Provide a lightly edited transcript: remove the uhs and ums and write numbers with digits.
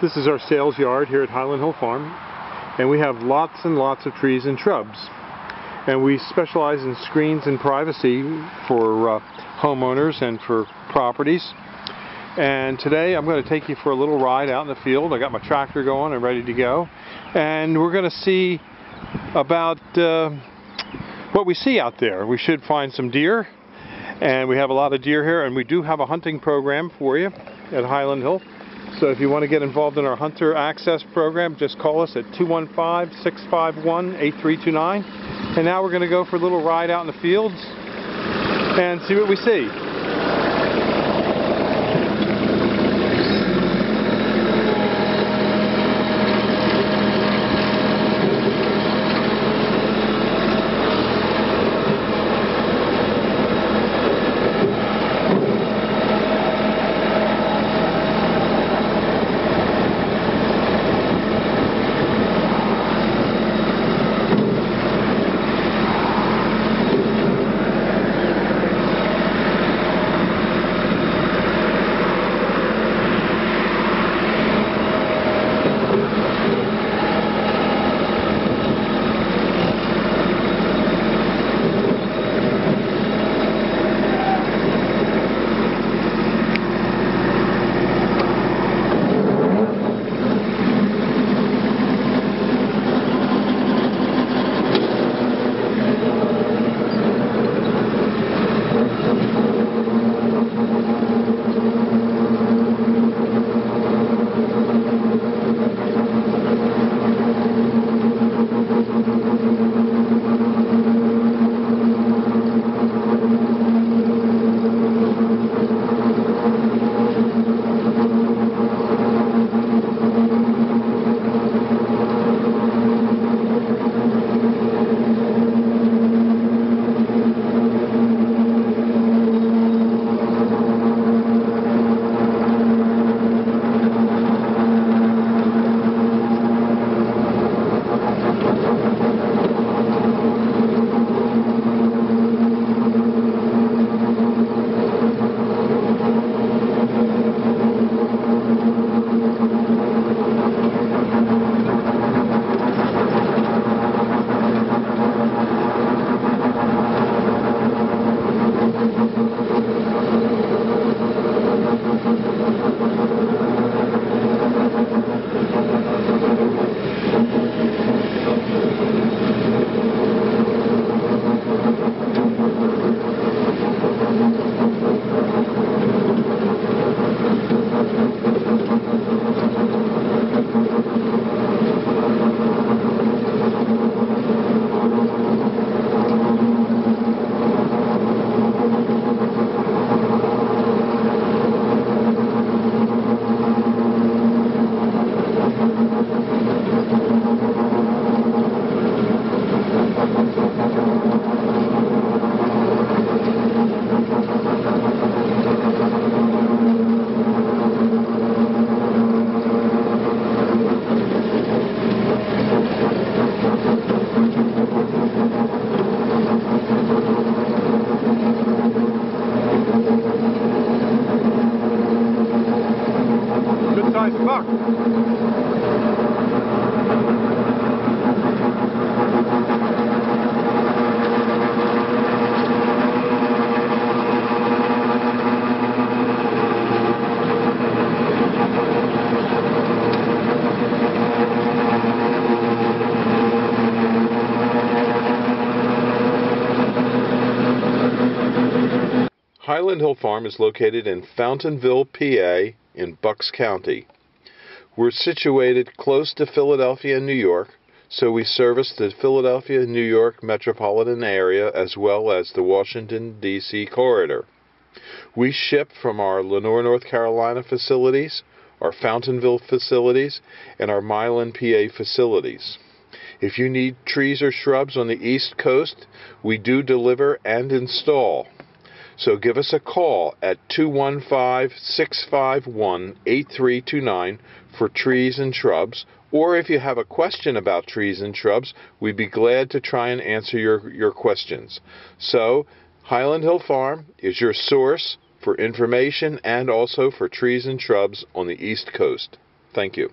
This is our sales yard here at Highland Hill Farm, and we have lots and lots of trees and shrubs. And we specialize in screens and privacy for homeowners and for properties. And today I'm going to take you for a little ride out in the field. I got my tractor going and ready to go. And we're going to see about what we see out there. We should find some deer, and we have a lot of deer here, and we do have a hunting program for you at Highland Hill. So if you want to get involved in our Hunter Access program, just call us at 215-651-8329. And now we're going to go for a little ride out in the fields and see what we see. Good-sized buck. Highland Hill Farm is located in Fountainville, PA, in Bucks County. We're situated close to Philadelphia, New York, so we service the Philadelphia, New York metropolitan area as well as the Washington, D.C. corridor. We ship from our Lenoir, North Carolina facilities, our Fountainville facilities, and our Milan, PA facilities. If you need trees or shrubs on the East Coast, we do deliver and install. So give us a call at 215-651-8329 for trees and shrubs, or if you have a question about trees and shrubs, we'd be glad to try and answer your questions. So Highland Hill Farm is your source for information and also for trees and shrubs on the East Coast. Thank you.